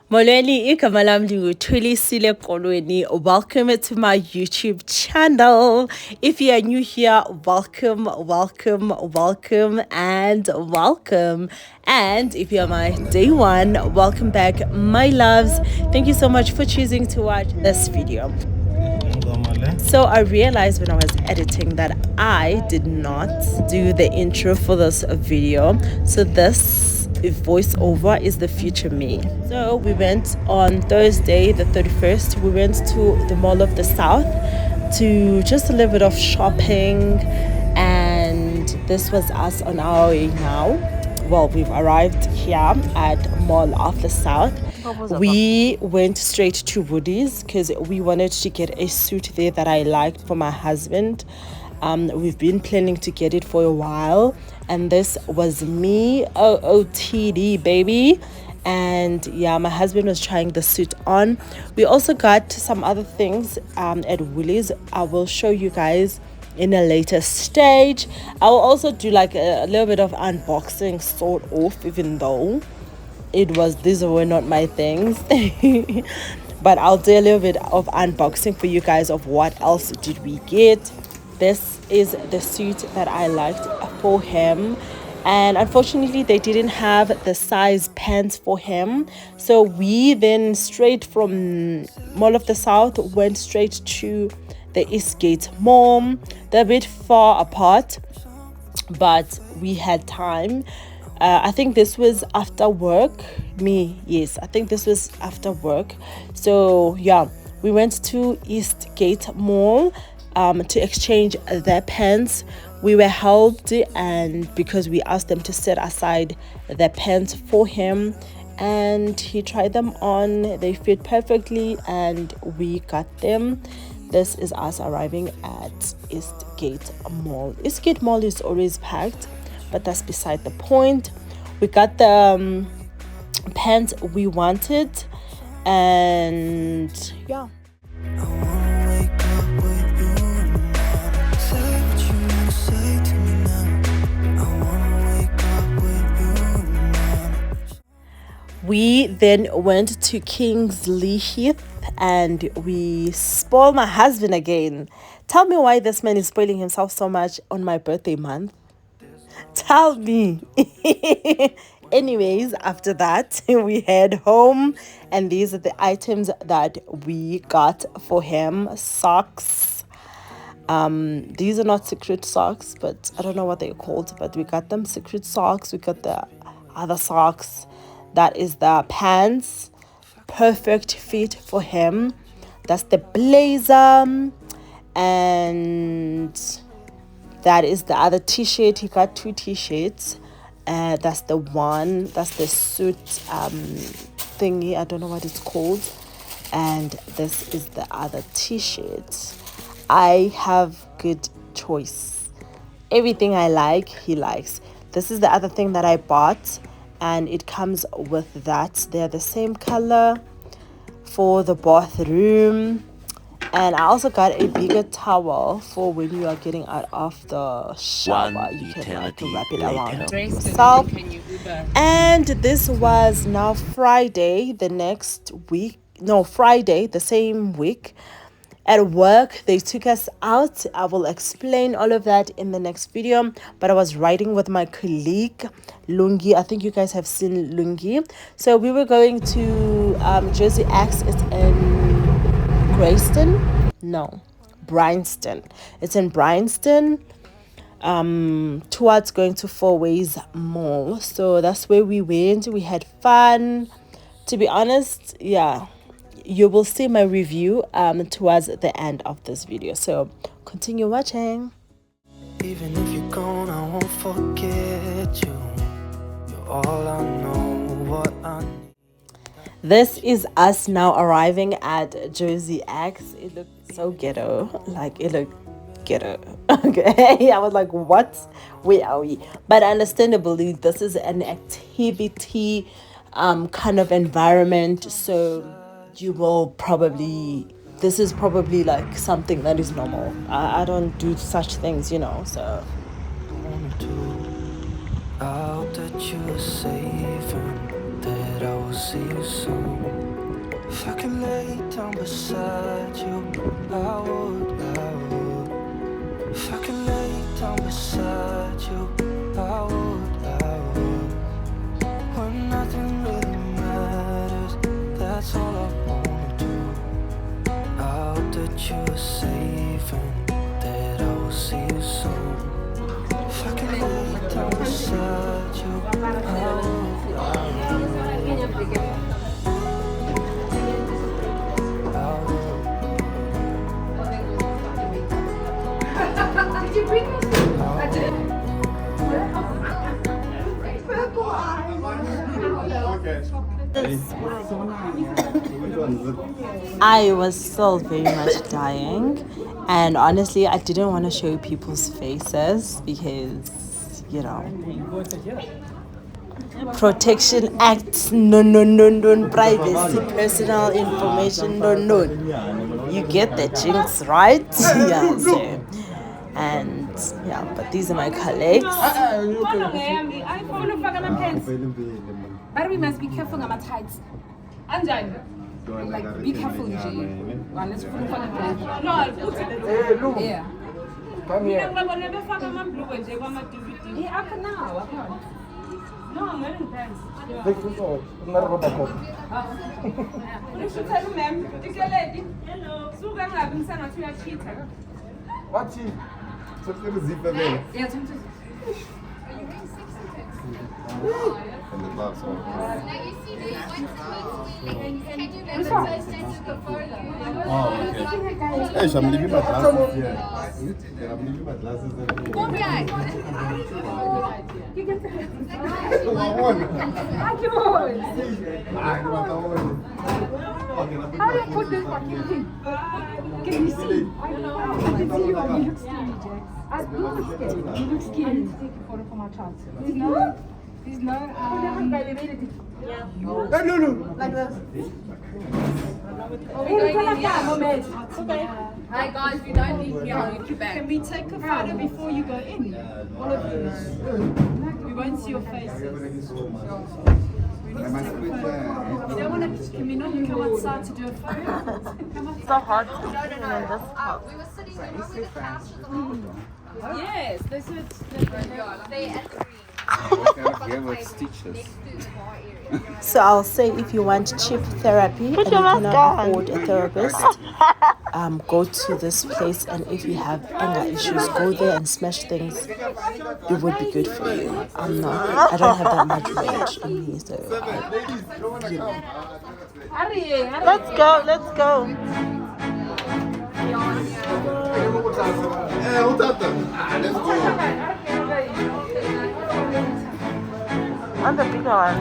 Molweni, igama lam ndinguThulisile Kolweni. Welcome to my YouTube channel. If you are new here, welcome, welcome, welcome, and welcome. And if you are my day one, welcome back, my loves. Thank you so much for choosing to watch this video. So I realized when I was editing that I did not do the intro for this video. So this voiceover is the future me. So we went on Thursday the 31st. We went to the Mall of the South to just a little bit of shopping, and this was us on our way now. Well, we've arrived here at Mall of the South. We went straight to Woody's because we wanted to get a suit there that I liked for my husband. We've been planning to get it for a while, and this was me, OOTD baby. And yeah, my husband was trying the suit on. We also got some other things at Woolies. I will show you guys in a later stage. I will also do like a little bit of unboxing sort of, even though these were not my things. But I'll do a little bit of unboxing for you guys of what else did we get. This is the suit that I liked for him, and unfortunately they didn't have the size pants for him, so we then straight from Mall of the South went straight to the Eastgate Mall. They're a bit far apart, but we had time. I think this was after work. Yes, I think this was after work. So yeah, we went to Eastgate Mall to exchange their pants. We were helped, and because we asked them to set aside their pants for him, and he tried them on. They fit perfectly, and we got them. This is us arriving at Eastgate Mall. Eastgate Mall is always packed, but that's beside the point. We got the pants we wanted, and yeah. We then went to Kingsley Heath and we spoiled my husband again. Tell me why this man is spoiling himself so much on my birthday month. Tell me. Anyways, after that, we head home, and these are the items that we got for him. Socks. These are not secret socks, but I don't know what they're called, but we got them secret socks. We got the other socks. That is the pants, perfect fit for him. That's the blazer, and that is the other t-shirt. He got two t-shirts. That's the one. That's the suit thingy. I don't know what it's called. And this is the other t-shirt. I have good choice. Everything I like, he likes. This is the other thing that I bought, and it comes with that. They're the same color for the bathroom. And I also got a bigger towel for when you are getting out of the shower. You can like wrap it around yourself. And this was now Friday the next week. No, Friday the same week. At work, they took us out. I will explain all of that in the next video. But I was riding with my colleague, Lungi. I think you guys have seen Lungi. So we were going to Jozi X. It's in Bryanston. It's in Bryanston, towards going to Four Ways Mall. So that's where we went. We had fun. To be honest, yeah, you will see my review towards the end of this video. So continue watching. Even if you're gone, I won't forget you. You're all I know, what I need. This is us now arriving at Jozi X. It looked so ghetto. Like, it looked ghetto. Okay. I was like, what? Where are we? But understandably, this is an activity kind of environment. So you will probably, this is probably like something that is normal. I don't do such things, you know, so. I hope that you are safe and there. that I will see you soon. If I could lay down beside you, I would. If I could lay down beside you, I would. When nothing really matters, that's all I wanna do. I hope that you're safe and that I will see you soon. If I could lay down beside you, I would. Did you bring us? I did. I was still very much dying, and honestly I didn't want to show people's faces because, you know, protection acts, no, privacy, personal information, no. You get the jinx, right? Yeah, so, and yeah, but these are my colleagues. But we must be careful about tights. Like, be careful, G. Let's put it on the yeah. Come here. Yeah, I can now. No, I'm wearing pants. You should tell ma'am. Hello. So I'm having some of your cheater. What cheat? What's the zipper there? Yeah, And the gloves on. Oh, okay. Hey, I'm leaving my glasses here. Yeah, I'm leaving my glasses there. go back. Come on. How do you put this fucking thing? Can you see? I can see you. You look skinny, Jax. I do look skinny. You look skinny. I need to take a photo for my child. There's no, No. like this. Oh, we're going in here. Okay. Hi guys, we don't leave here on YouTube. Can we take a photo before you go in? All of you. We won't see your faces. You don't want to, can we not come outside to do a photo? It's so hard to sit in this cup. We were sitting over the couches along. Yes, they said They at the green. Next to the bar area. So I'll say, if you want cheap therapy and you cannot afford a therapist, go to this place, and if you have anger issues, go there and smash things. It would be good for you. I don't have that much rage in me, so you know. Let's go. Let's go. On the bigger one.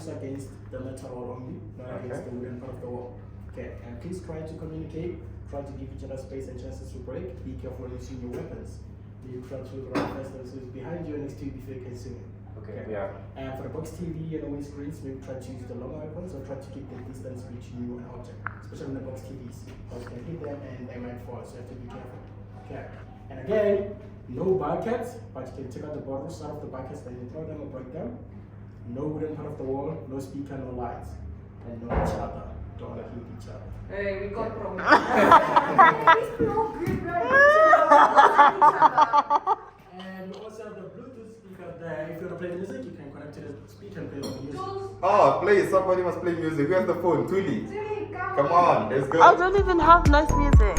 Against the metal wall only, not against the wooden part of the wall. Okay, and please try to communicate, try to give each other space and chances to break. Be careful when using your weapons. You try to look around first, so it's behind you and next to you before you can see it. Okay, yeah. And for the box TV and always screens, maybe try to use the longer weapons or try to keep the distance between you and object, especially in the box TVs. Because you can hit them and they might fall, so you have to be careful. Okay, and again, no buckets, but you can take out the bottles out of the buckets, then you throw them or break them. No wooden part of the wall, no speaker, no lights, and no each other. Don't hit each other. Hey, we got problems. And we also have the Bluetooth speaker there. If you want to play music, you can connect to the speaker and play the music. Oh, play. Somebody must play music. Where's the phone? Tuli. Come on, let's go. I don't even have nice music.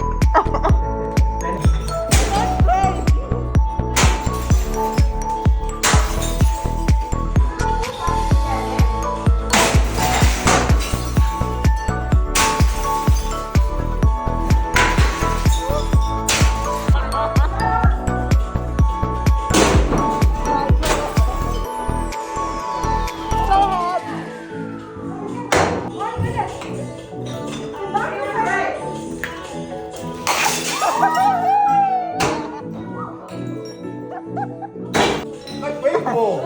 Like baseball.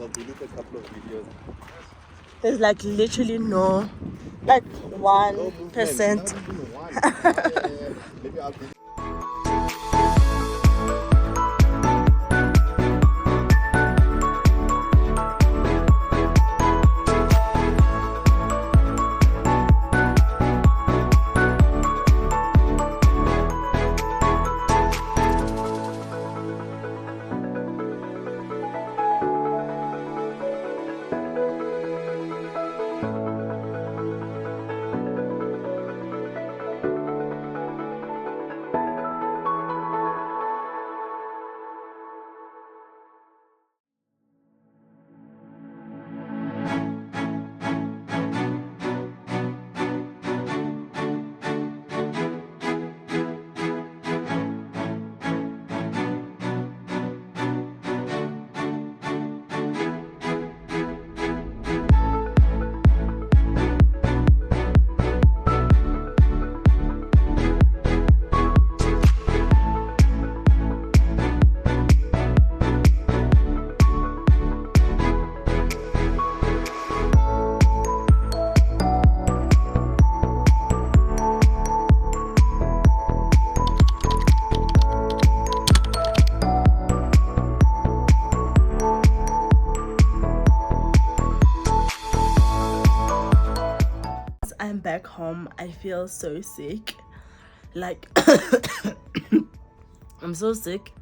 I'll delete a couple of videos. There's like literally no, like 1%. Maybe I'll delete. I'm back home. I feel so sick. Like I'm so sick.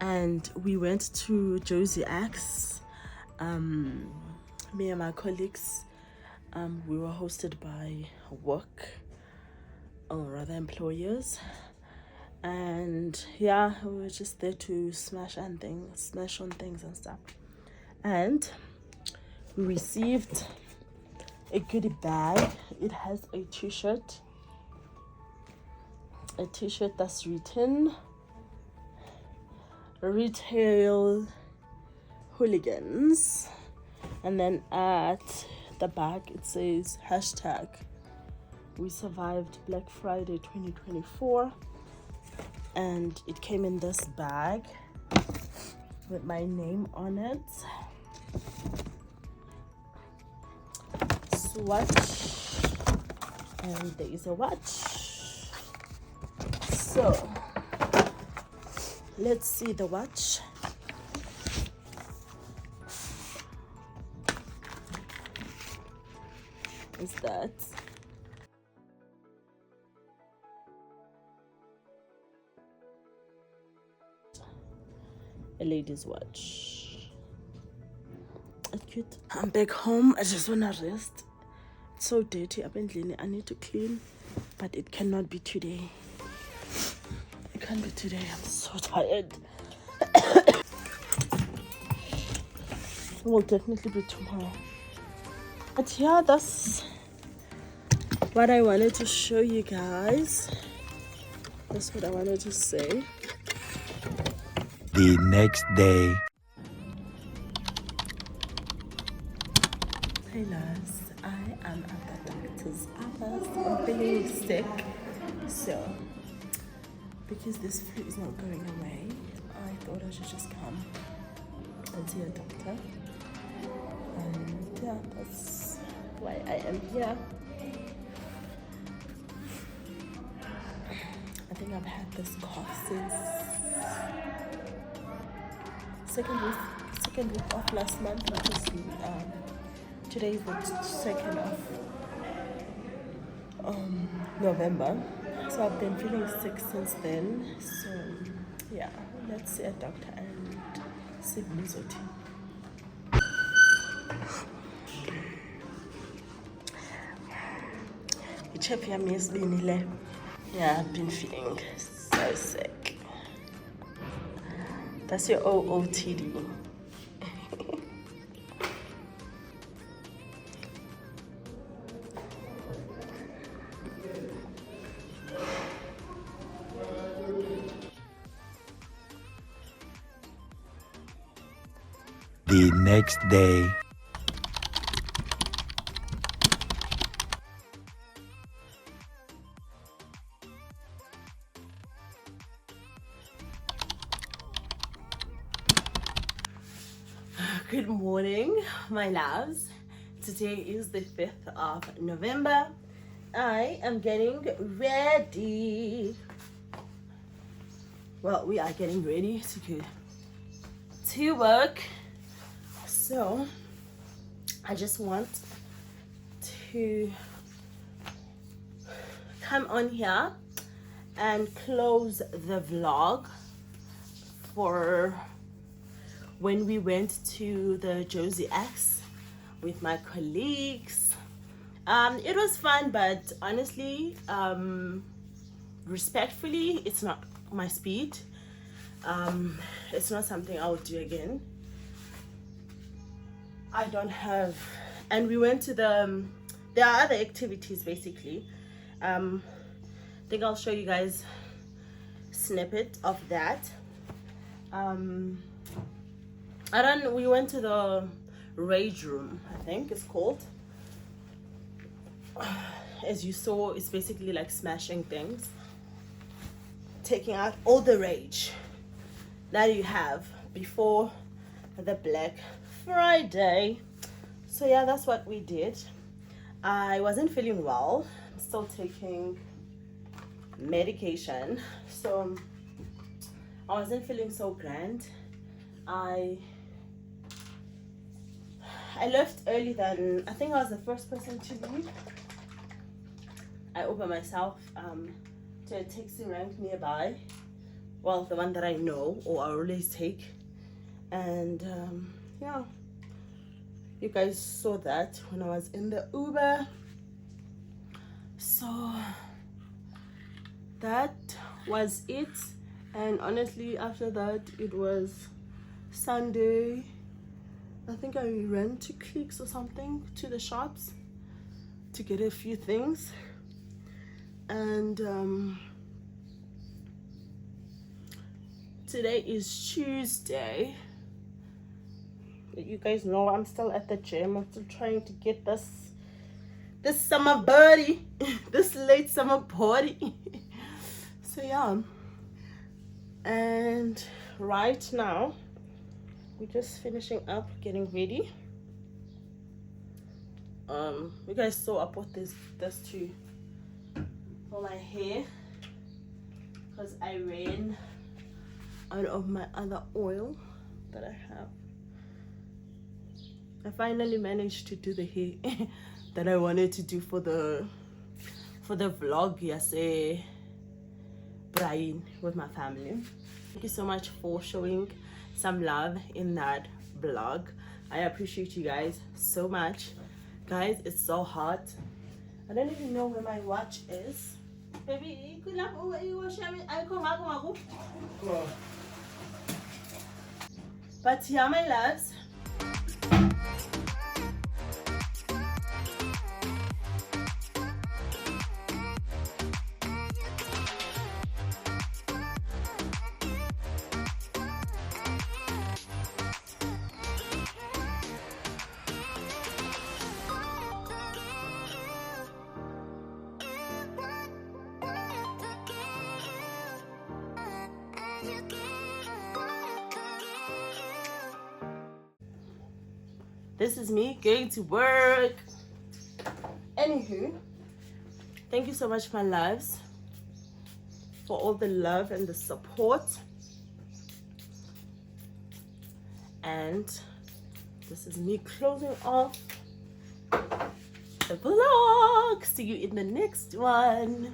And we went to Jozi X. Me and my colleagues, we were hosted by work, or rather employers. And yeah, we were just there to smash on things and stuff. And we received a goodie bag. It has a t-shirt that's written retail hooligans, and then at the back it says hashtag we survived Black Friday 2024, and it came in this bag with my name on it. Swatch, and there is a watch. So let's see the watch. Is that a lady's watch? It's cute. I'm back home. I just wanna rest. It's so dirty. I need to clean, but it cannot be today. It can't be today. I'm so tired. It will definitely be tomorrow. But yeah, that's what I wanted to show you guys. That's what I wanted to say. The next day. Hey guys, I am at the doctor's office. I'm feeling sick, so because this flu is not going away, I thought I should just come and see a doctor. And yeah, that's why I am here. I think I've had this cough since second week of last month, which is today is the 2nd of November. So I've been feeling sick since then. So yeah, let's see a doctor and see Mizoti. Chef yami yesibini le. Yeah, I've been feeling so sick. That's your OOTD. The next day. Good morning, my loves. Today is the 5th of November. I am getting ready. Well, we are getting ready to go to work. So I just want to come on here and close the vlog for when we went to the Jozi X with my colleagues. It was fun, but honestly, respectfully, it's not my speed. It's not something I would do again. I don't have, and we went to the, there are other activities basically. I think I'll show you guys snippet of that. We went to the rage room, I think it's called. As you saw, it's basically like smashing things, taking out all the rage that you have before the Black Friday. So yeah, that's what we did. I wasn't feeling well. I'm still taking medication, so I wasn't feeling so grand. I left early than, I think I was the first person to leave. I opened myself to a taxi rank nearby. Well, the one that I know or I always take. And yeah, you guys saw that when I was in the Uber. So that was it. And honestly, after that, it was Sunday. I think I ran to Clicks or something, to the shops to get a few things. And today is Tuesday. You guys know I'm still at the gym. I'm still trying to get this summer body, this late summer body. So yeah, and right now we're just finishing up, getting ready. You guys saw I bought this too for my hair because I ran out of my other oil that I have. I finally managed to do the hair that I wanted to do for the vlog yesterday, Brian, with my family. Thank you so much for showing some love in that vlog. I appreciate you guys so much. Guys, it's so hot. I don't even know where my watch is. Baby, but yeah, my loves, this is me going to work. Anywho, thank you so much, my loves, for all the love and the support. And this is me closing off the vlog. See you in the next one.